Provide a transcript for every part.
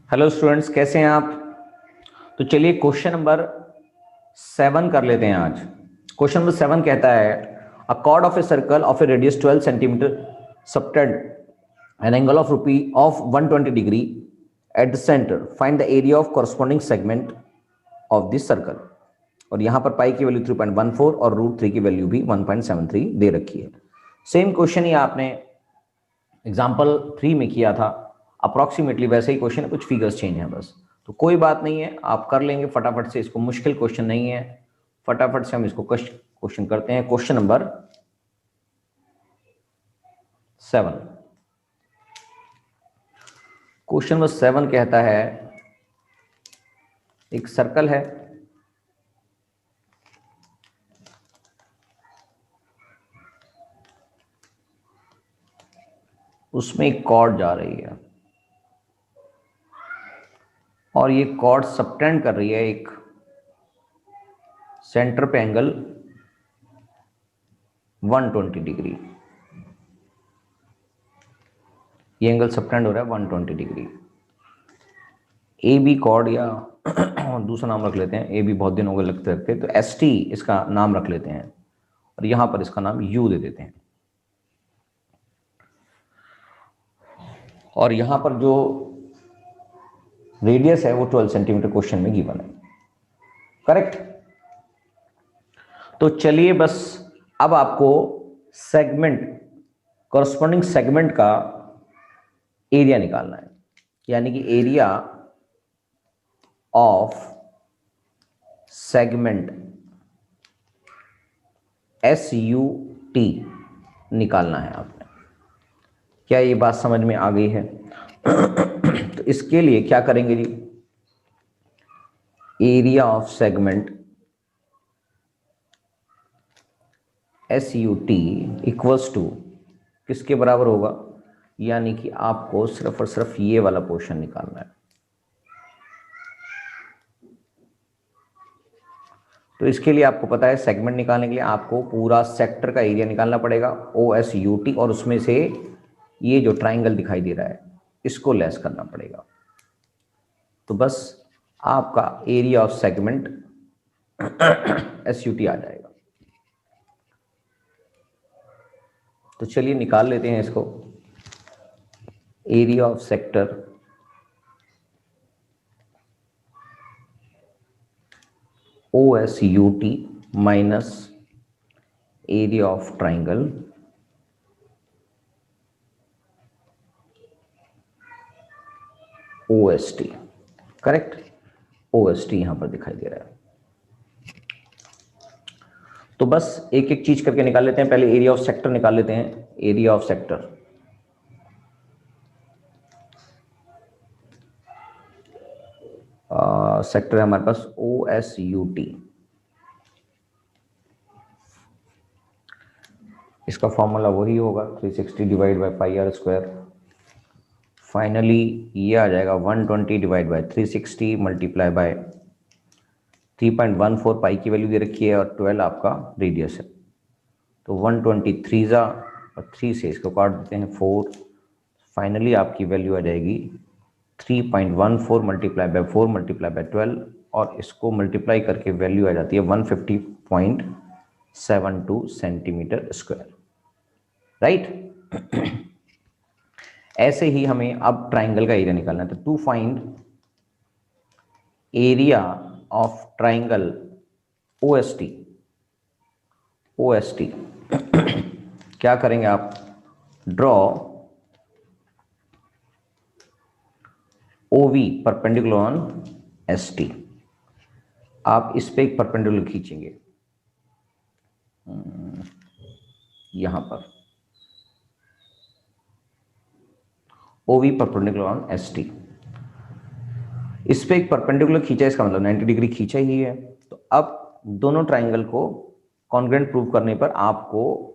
Hello students, कैसे हैं आप। तो चलिए क्वेश्चन नंबर 7 कर लेते हैं आज। क्वेश्चन नंबर 7 कहता है अ cord of a circle of A radius 12 centimetre subtend an angle of रूपी of 120 degree at the centre, find the area of corresponding segment of this circle. और यहाँ पर पाई की वैल्यू 3.14 और रूट 3 की वैल्यू भी 1.73 दे रखी है। सेम क्वेश्चन ही आपने एग्जाम्पल 3 में किया था, अप्रॉक्सीमेटली वैसे ही क्वेश्चन है, कुछ फिगर्स चेंज हैं बस। तो कोई बात नहीं है, आप कर लेंगे फटाफट से, इसको मुश्किल क्वेश्चन नहीं है। फटाफट से हम इसको क्वेश्चन करते हैं। Question number 7। क्वेश्चन नंबर 7 कहता है एक सर्कल है, उसमें एक कॉर्ड जा रही है और ये कॉर्ड सबटेंड कर रही है एक सेंटर पे एंगल 120 डिग्री। ये एंगल सबटेंड हो रहा है 120 डिग्री। ए बी कॉर्ड, या दूसरा नाम रख लेते हैं, ए बी बहुत दिन हो गए लगते रखते, तो एस टी इसका नाम रख लेते हैं और यहां पर इसका नाम यू दे देते हैं। और यहां पर जो रेडियस है वो 12 सेंटीमीटर क्वेश्चन में गिवन है। करेक्ट। तो चलिए बस अब आपको सेगमेंट, कॉरस्पॉन्डिंग सेगमेंट का एरिया निकालना है, यानी कि एरिया ऑफ सेगमेंट SUT निकालना है आपने। क्या ये बात समझ में आ गई है? तो इसके लिए क्या करेंगे जी, area of segment SUT equals to किसके बराबर होगा, यानी कि आपको सिर्फ और सिर्फ ये वाला पोर्शन निकालना है। तो इसके लिए आपको पता है, सेगमेंट निकालने के लिए आपको पूरा सेक्टर का एरिया निकालना पड़ेगा OSUT, और उसमें से ये जो ट्राइंगल दिखाई दे रहा है इसको लेस करना पड़ेगा। तो बस आपका एरिया ऑफ सेगमेंट SUT आ जाएगा। तो चलिए निकाल लेते हैं इसको। Area of sector OSUT minus area of triangle OST। Correct, OST यहां पर दिखाई दे रहा है। तो बस एक एक चीज करके निकाल लेते हैं। पहले एरिया ऑफ सेक्टर निकाल लेते हैं। एरिया ऑफ सेक्टर सेक्टर है हमारे पास OSUT। इसका फॉर्मूला वही होगा 360 divide by pi r square. Finally ये आ जाएगा 120 divide by 360 multiply by 3.14 pi की वैल्यू दे रखी है और 12 आपका रेडियस है। तो 123 और 3 से इसको काट देते हैं 4। फाइनली आपकी वैल्यू आ जाएगी 3.14 मल्टीप्लाई बाय 4 मल्टीप्लाई बाय 12, और इसको मल्टीप्लाई करके वैल्यू आ जाती है 150.72 सेंटीमीटर स्क्वायर। राइट। ऐसे ही हमें अब ट्राइंगल का एरिया निकालना है। तो to find area of triangle OST क्या करेंगे आप, draw OV perpendicular on ST। आप इस पे एक परपेंडिकुलर खींचेंगे यहां पर, OV परपेंडिकुलर ऑन ST। इस पे एक परपेंडिकुलर खींचा, इसका मतलब 90 डिग्री खींचा ही है। तो अब दोनों ट्राइंगल को कॉन्ग्रुएंट प्रूव करने पर आपको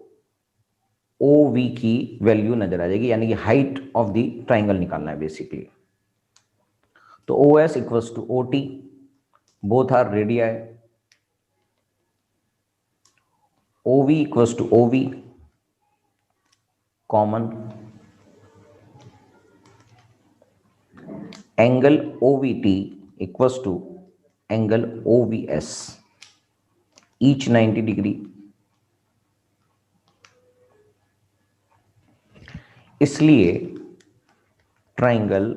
OV की वैल्यू नजर आ जाएगी, यानी कि हाइट ऑफ द ट्राइंगल निकालना है बेसिकली। तो OS equals to OT, both are radii. OV equals to OV, common. Angle OVT equals to angle OVS each 90 degree. इसलिए triangle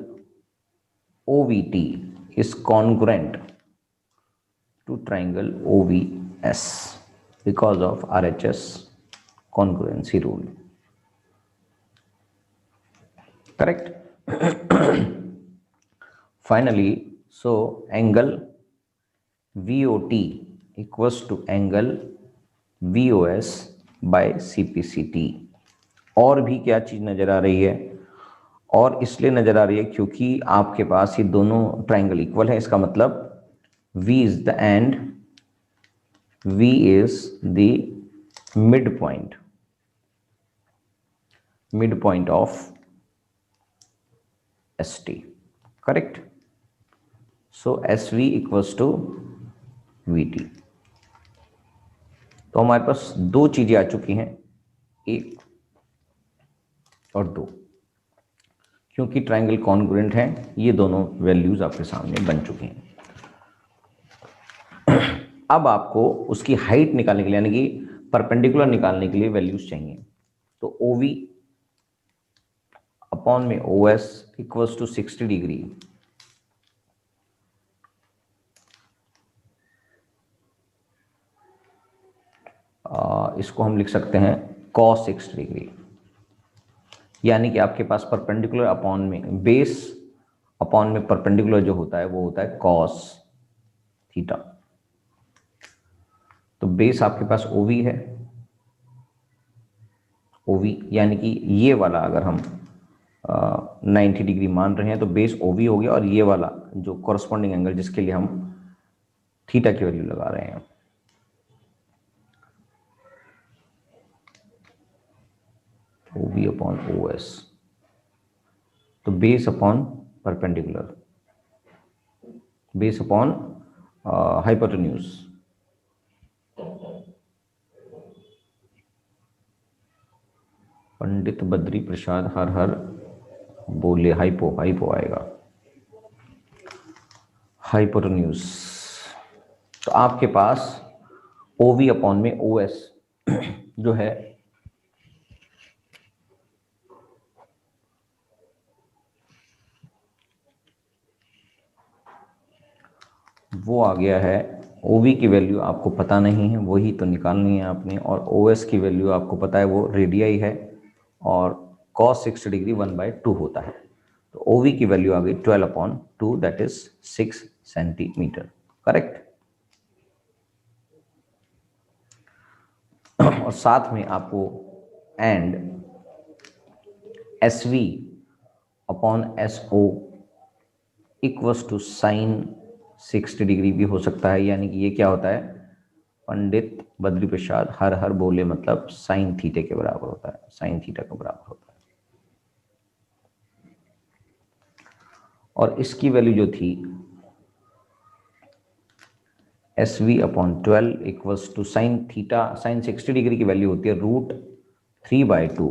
OVT is congruent to triangle OVS because of RHS congruency rule. Correct? Finally, so angle VOT equals to angle VOS by CPCT. और भी क्या चीज नजर आ रही है? और इसलिए नजर आ रही है क्योंकि आपके पास ये दोनों ट्राइंगल इक्वल है। इसका मतलब V is the end, V is the midpoint of ST, correct? So SV equals to VT। तो हमारे पास दो चीजें आ चुकी हैं, एक और दो, क्योंकि ट्राइंगल कॉन्ग्रुएंट है। ये दोनों वैल्यूज आपके सामने बन चुकी हैं। अब आपको उसकी हाइट निकालने के लिए, यानी कि परपेंडिकुलर निकालने के लिए वैल्यूज चाहिए। तो OV अपॉन में OS इक्वल्स टू 60 डिग्री। इसको हम लिख सकते हैं cos 60 डिग्री, यानी कि आपके पास परपेंडिकुलर अपॉन में बेस अपॉन में परपेंडिकुलर जो होता है वो होता है cos थीटा। तो बेस आपके पास OV है, OV यानी कि ये वाला अगर हम 90 डिग्री मान रहे हैं तो बेस OV हो गया, और ये वाला जो कॉरस्पॉन्डिंग एंगल जिसके लिए हम थीटा की वैल्यू लगा रहे हैं, OV अपॉन OS, तो base upon perpendicular, base upon hypotenuse. Pandit Badri Prasad हर हर बोले, हाइपो आएगा, हाइपोटेन्यूज। तो आपके पास OV अपॉन में OS जो है वो आ गया है। OV की वैल्यू आपको पता नहीं है, वही तो निकालनी है आपने, और OS की वैल्यू आपको पता है वो रेडियाई है, और cos 60 डिग्री 1/2 होता है। तो OV की वैल्यू आ गई 12/2, दैट इज 6 सेंटीमीटर, करेक्ट। और साथ में आपको and SV upon SO equals to sine 60 degree भी हो सकता है, यानी कि ये क्या होता है, पंडित बद्री प्रसाद हर हर बोले मतलब साइन थीटे के बराबर होता है, साइन थीटा के बराबर होता है। और इसकी वैल्यू जो थी SV upon 12 equals to sine theta, sine 60 degree की वैल्यू होती है √3/2,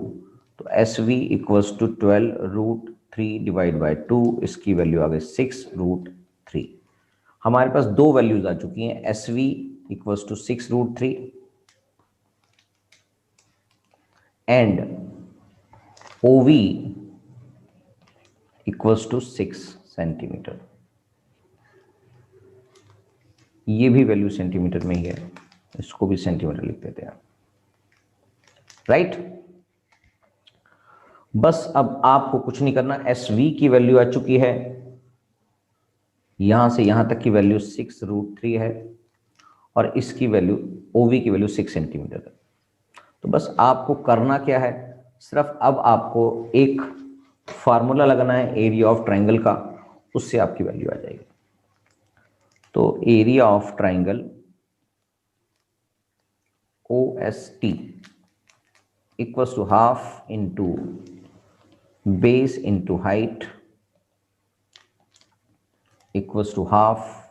तो SV इक्वल्स टू 12√3/2, इसकी वैल्यू आ गई 6√3। हमारे पास दो वैल्यूज आ चुकी हैं, SV equals to 6√3 and OV equals to 6 centimetre. ये भी वैल्यू सेंटीमीटर में ही है, इसको भी सेंटीमीटर लिख देते हैं, राइट। बस अब आपको कुछ नहीं करना, SV की वैल्यू आ चुकी है, यहां से यहां तक की वैल्यू 6√3 है, और इसकी वैल्यू OV की वैल्यू 6 सेंटीमीटर है। तो बस आपको करना क्या है, सिर्फ अब आपको एक फार्मूला लगाना है एरिया ऑफ ट्राइंगल का, उससे आपकी वैल्यू आ जाएगी। तो area of triangle OST equals to half into base into height equals to half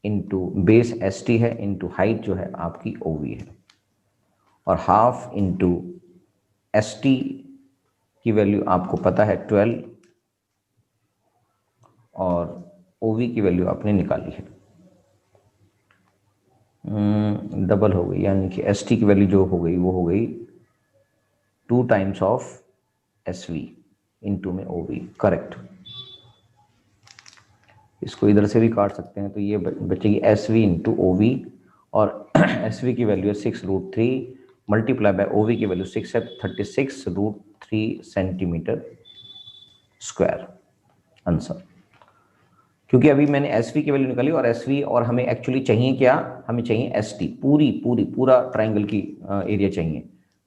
into base ST है इंटू हाइट जो है आपकी OV है, और हाफ इंटू ST की वैल्यू आपको पता है 12, और ओवी की वैल्यू आपने निकाली है, डबल हो गई, यानी कि एस टी की वैल्यू जो हो गई वो हो गई 2 times of S V into में ओ वी। करेक्ट। इसको इधर से भी काट सकते हैं, तो ये बचेगी S V into O V, और एस वी की वैल्यू है 6√3 मल्टीप्लाई बाय ओ वी की वैल्यू 6 है, 36√3 सेंटीमीटर स्क्वायर आंसर। क्योंकि अभी मैंने एस वी की वैल्यू निकाली और एस वी, और हमें एक्चुअली चाहिए क्या, हमें चाहिए एस टी, पूरा ट्राइंगल की एरिया चाहिए।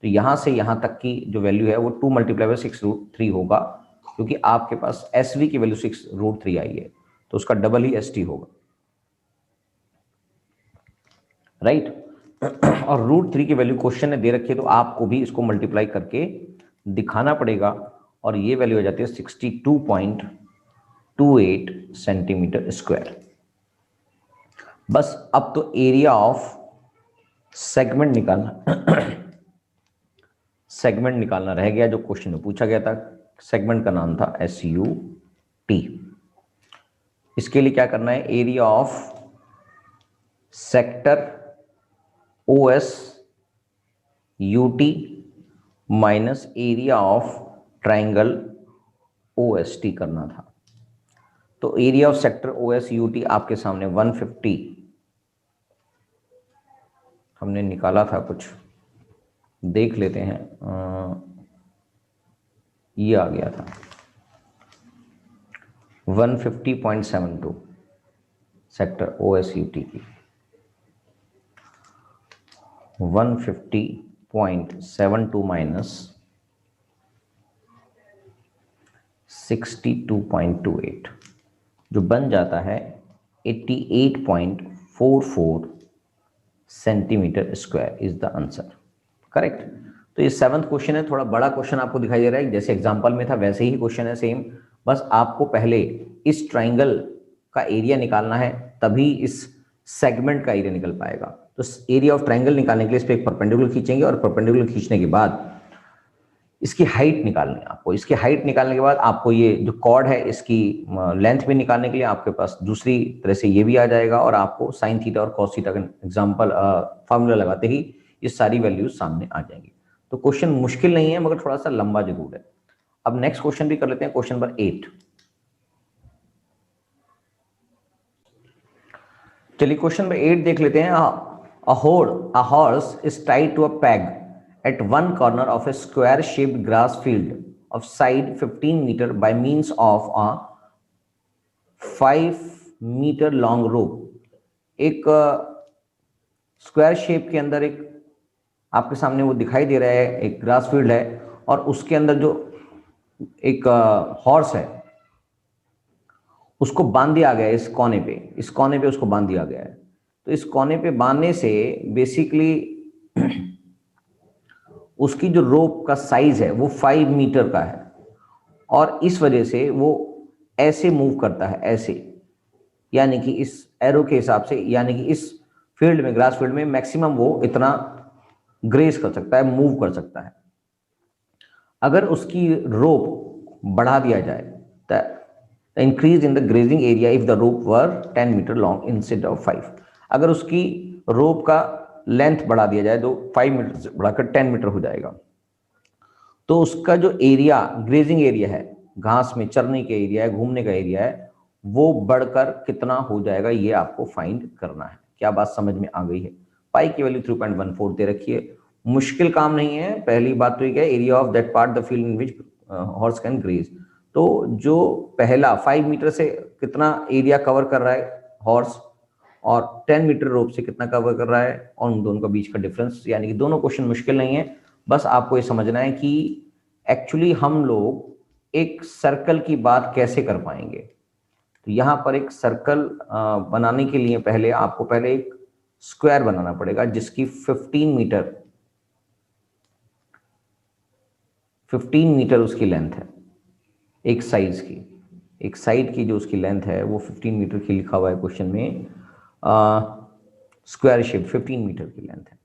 तो यहाँ से यहाँ तक की जो वैल्यू है वो 2 मल्टीप्लाई बाय 6√3 होगा, क्योंकि आपके पास एस वी की वैल्यू 6√3 आई है, तो उसका डबल ही एस टी होगा, राइट। और √3 की वैल्यू क्वेश्चन ने दे रखी है, तो आपको भी इसको मल्टीप्लाई करके दिखाना पड़ेगा, और ये वैल्यू हो जाती है 62.28 सेंटीमीटर स्क्वायर। बस अब तो एरिया ऑफ सेगमेंट निकालना रह गया, जो क्वेश्चन में पूछा गया था। सेगमेंट का नाम था SUT। इसके लिए क्या करना है, area of sector OSUT minus area of triangle OST करना था। तो एरिया ऑफ सेक्टर OSUT आपके सामने 150 हमने निकाला था, कुछ देख लेते हैं। ये आ गया था 150.72 सेक्टर OSUT की, 150.72 माइनस 62.28 जो बन जाता है 88.44 centimetre square is the answer. Correct. तो ये 7th क्वेश्चन है, थोड़ा बड़ा क्वेश्चन आपको दिखाई दे रहा है, जैसे एग्जांपल में था वैसे ही क्वेश्चन है सेम। बस आपको पहले इस ट्राइंगल का एरिया निकालना है, तभी इस सेगमेंट का एरिया निकल पाएगा। तो एरिया ऑफ ट्राइंगल निकालने के लिए इस पर एक परपेंडिकुलर खींचेंगे, और परपेंडिकुलर खींचने के बाद इसकी हाइट निकालनी है आपको। इसकी हाइट निकालने के बाद आपको ये जो कॉर्ड है इसकी लेंथ भी निकालने के लिए आपके पास दूसरी तरह से ये भी आ जाएगा, और आपको साइन थीटा और कॉस थीटा का एग्जांपल फार्मूला लगाते ही ये सारी वैल्यूज सामने आ जाएंगी। तो क्वेश्चन मुश्किल नहीं है, मगर थोड़ा सा लंबा जरूर है। अब नेक्स्ट क्वेश्चन भी कर लेते हैं, क्वेश्चन नंबर 8। चलिए क्वेश्चन नंबर 8 देख लेते हैं। A horse is tied to a peg at one corner of a square shaped grass field of side 15 meter by means of a 5 meter long rope। एक square shape के अंदर एक आपके सामने वो दिखाई दे रहा है, एक ग्रास फील्ड है, और उसके अंदर जो एक हॉर्स है उसको बांध दिया गया है इस कोने पे उसको बांध दिया गया है। तो इस कोने पे बांधने से बेसिकली उसकी जो रोप का साइज है वो 5 मीटर का है, और इस वजह से वो ऐसे मूव करता है, ऐसे, यानी कि इस एरो के हिसाब से, यानी कि इस फील्ड में, ग्रास फील्ड में मैक्सिमम वो इतना ग्रेस कर सकता है, मूव कर सकता है। अगर उसकी रोप बढ़ा दिया जाए, the increase in the grazing area if the rope were 10 metre long instead of 5। अगर उसकी रोप का लेंथ बढ़ा दिया जाए तो 5 मीटर से बढ़ाकर 10 मीटर हो जाएगा, तो उसका जो एरिया, ग्रेजिंग एरिया है, घास में चरने का एरिया है, घूमने का एरिया है, वो बढ़कर कितना हो जाएगा, ये आपको फाइंड करना है। क्या बात समझ में आ गई है? पाई की वैल्यू 3.14 दे रखी है, मुश्किल काम नहीं है। पहली बात तो ये है, area of that part the field in which horse can graze. तो जो पहला 5 मीटर से कितना एरिया कवर कर रहा है हॉर्स, और 10 मीटर रोप से कितना कवर कर रहा है, और उन दोनों का बीच का डिफरेंस। यानी कि दोनों क्वेश्चन मुश्किल नहीं है, बस आपको ये समझना है कि एक्चुअली हम लोग एक सर्कल की बात कैसे कर पाएंगे। तो यहाँ पर एक सर्कल बनाने के लिए पहले आपको पहले एक स्क्वायर बनाना पड़ेगा, जिसकी 15 मीटर उसकी लेंथ है, एक साइड की जो उसकी लेंथ है वो 15 मीटर की लिखा हुआ है क्वेश्चन में। स्क्वायर शेप 15 मीटर की लेंथ है,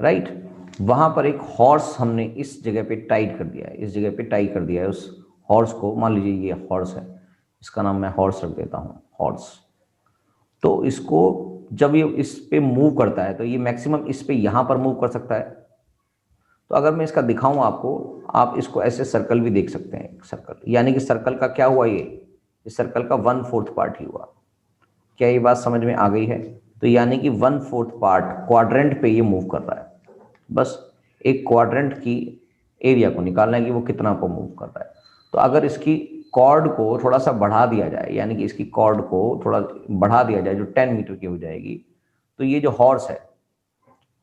राइट। वहां पर एक हॉर्स हमने इस जगह पे टाइट कर दिया है, इस जगह पे टाई कर दिया है उस हॉर्स को, मान लीजिए ये हॉर्स है, इसका नाम मैं हॉर्स रख देता हूँ, हॉर्स। तो इसको जब ये इस पे मूव करता है तो ये मैक्सिमम इस पे यहाँ पर मूव कर सकता है। तो अगर मैं इसका दिखाऊं आपको, आप इसको ऐसे सर्कल भी देख सकते हैं, सर्कल, यानी कि सर्कल का क्या हुआ, ये इस सर्कल का 1/4 पार्ट ही हुआ। क्या ये बात समझ में आ गई है? तो यानी कि 1/4 पार्ट क्वाड्रेंट पे ये मूव कर रहा है। बस एक क्वाड्रेंट की एरिया को निकालना है कि वो कितना को मूव कर रहा है। तो अगर इसकी कॉर्ड को थोड़ा सा बढ़ा दिया जाए, यानी कि इसकी कॉर्ड को थोड़ा बढ़ा दिया जाए जो 10 मीटर की हो जाएगी, तो ये जो हॉर्स है,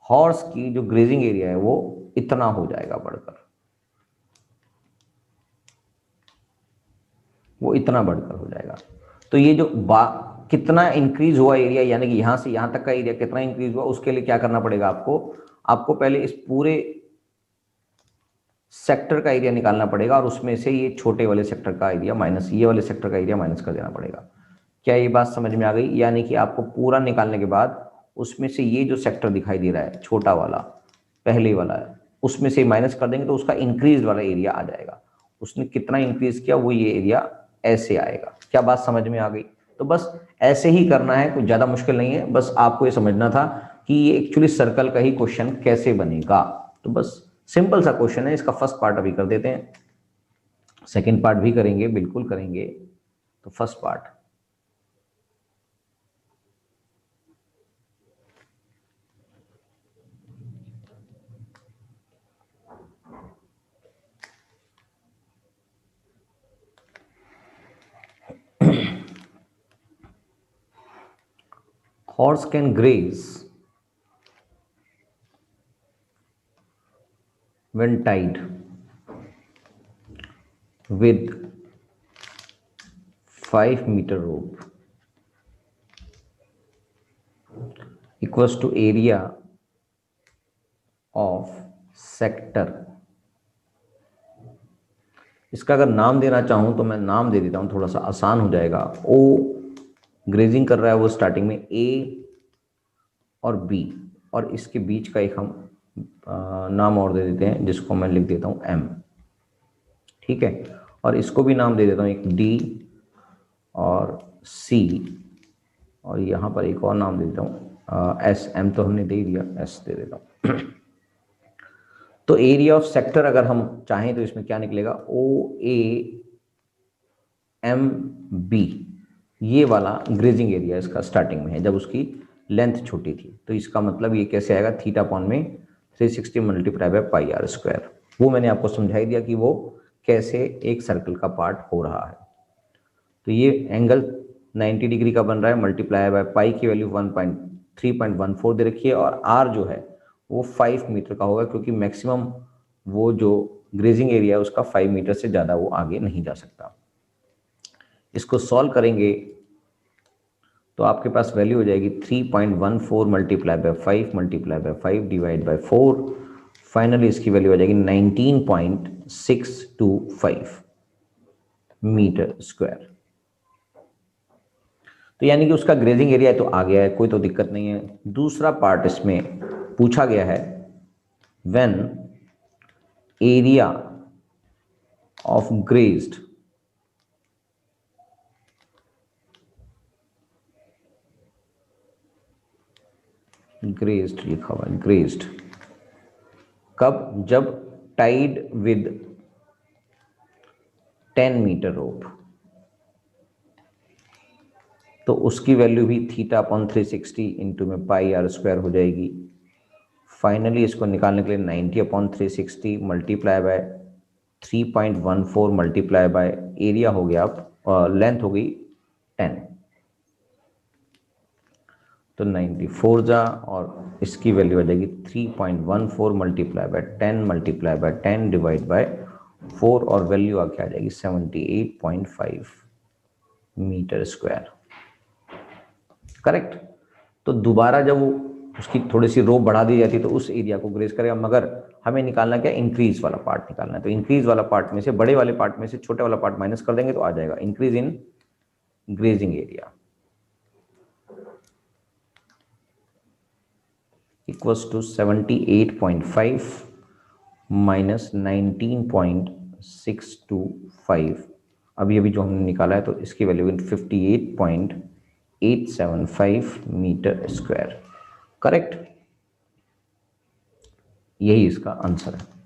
हॉर्स की जो ग्रेजिंग एरिया है वो इतना हो जाएगा बढ़कर, वो इतना बढ़कर हो जाएगा। तो ये जो कितना इंक्रीज हुआ एरिया, यानी कि यहां से यहां तक का एरिया कितना इंक्रीज हुआ, उसके लिए क्या करना पड़ेगा आपको पहले इस पूरे सेक्टर का एरिया निकालना पड़ेगा और उसमें से ये छोटे वाले सेक्टर का एरिया माइनस, ये वाले सेक्टर का एरिया माइनस कर देना पड़ेगा। क्या ये बात समझ में आ गई? यानी कि आपको पूरा निकालने के बाद उसमें से ये जो सेक्टर दिखाई दे रहा है छोटा वाला, पहले वाला है, उसमें से माइनस कर देंगे तो उसका इंक्रीज वाला एरिया आ जाएगा। उसने कितना इंक्रीज किया वो ये एरिया ऐसे आएगा। क्या बात समझ में आ गई? तो बस ऐसे ही करना है, कोई ज्यादा मुश्किल नहीं है। बस आपको ये समझना था कि ये एक्चुअली सर्कल का ही क्वेश्चन कैसे बनेगा। तो बस सिंपल सा क्वेश्चन है, इसका फर्स्ट पार्ट अभी कर देते हैं, सेकंड पार्ट भी करेंगे, बिल्कुल करेंगे। तो first part, horse can graze when tied with 5-meter rope equals to area of sector। इसका अगर नाम देना चाहूं तो मैं नाम दे देता हूं, थोड़ा सा आसान हो जाएगा। ओ ग्रेजिंग कर रहा है वो स्टार्टिंग में ए और बी, और इसके बीच का एक हम नाम और दे देते हैं जिसको मैं लिख देता हूं एम, ठीक है। और इसको भी नाम दे देता हूं एक डी और सी, और यहाँ पर एक और नाम दे देता हूँ एस। एम तो हमने दे दिया, एस दे देता हूँ। तो एरिया ऑफ सेक्टर अगर हम चाहें तो इसमें क्या निकलेगा, ओ ए एम बी, ये वाला ग्रेजिंग एरिया इसका स्टार्टिंग में है जब उसकी लेंथ छोटी थी। तो इसका मतलब ये कैसे आएगा, थीटा अपॉन में 360 multiply by pi r square. वो मैंने आपको समझाई दिया कि वो कैसे एक सर्कल का पार्ट हो रहा है। तो ये एंगल 90 डिग्री का बन रहा है, मल्टीप्लाई बाय पाई की वैल्यू 3.14 दे रखी है, और आर जो है वो 5 मीटर का होगा, क्योंकि मैक्सिमम वो जो ग्रेजिंग एरिया है उसका 5 मीटर से ज़्यादा वो आगे नहीं जा सकता। इसको सॉल्व करेंगे तो आपके पास वैल्यू हो जाएगी 3.14 multiply by 5 multiply by 5 divide by 4। Finally इसकी वैल्यू हो जाएगी 19.625 मीटर स्क्वायर। तो यानी कि उसका ग्रेजिंग एरिया तो आ गया है, कोई तो दिक्कत नहीं है। दूसरा पार्ट इसमें पूछा गया है, when area of grazed grazed लिखा हुआ है, ग्रेज्ड कब, जब टाइड विद 10 मीटर रोप, तो उसकी वैल्यू भी थीटा अपॉन 360 इंटू में पाई आर स्क्वायर हो जाएगी। फाइनली इसको निकालने के लिए 90 upon 360 multiply by 3.14 multiply by area हो गया, लेंथ हो गई 10, तो 94 जा, और इसकी वैल्यू आ जाएगी 3.14 multiply by 10 multiply by 10 divide by 4, और वैल्यू आके आ जाएगी 78.5 मीटर स्क्वायर, करेक्ट। तो दोबारा जब वो उसकी थोड़ी सी रो बढ़ा दी जाती है तो उस एरिया को ग्रेज करेगा, मगर हमें निकालना क्या, इंक्रीज वाला पार्ट निकालना है। तो इंक्रीज वाला पार्ट में से, बड़े वाले पार्ट में से छोटे वाला पार्ट माइनस कर देंगे तो आ जाएगा increase in grazing area equals to 78.5 minus 19.625 58.625, अभी अभी जो हमने निकाला है, तो इसकी वैल्यू 58.875 मीटर स्क्वायर। करेक्ट, यही इसका आंसर है।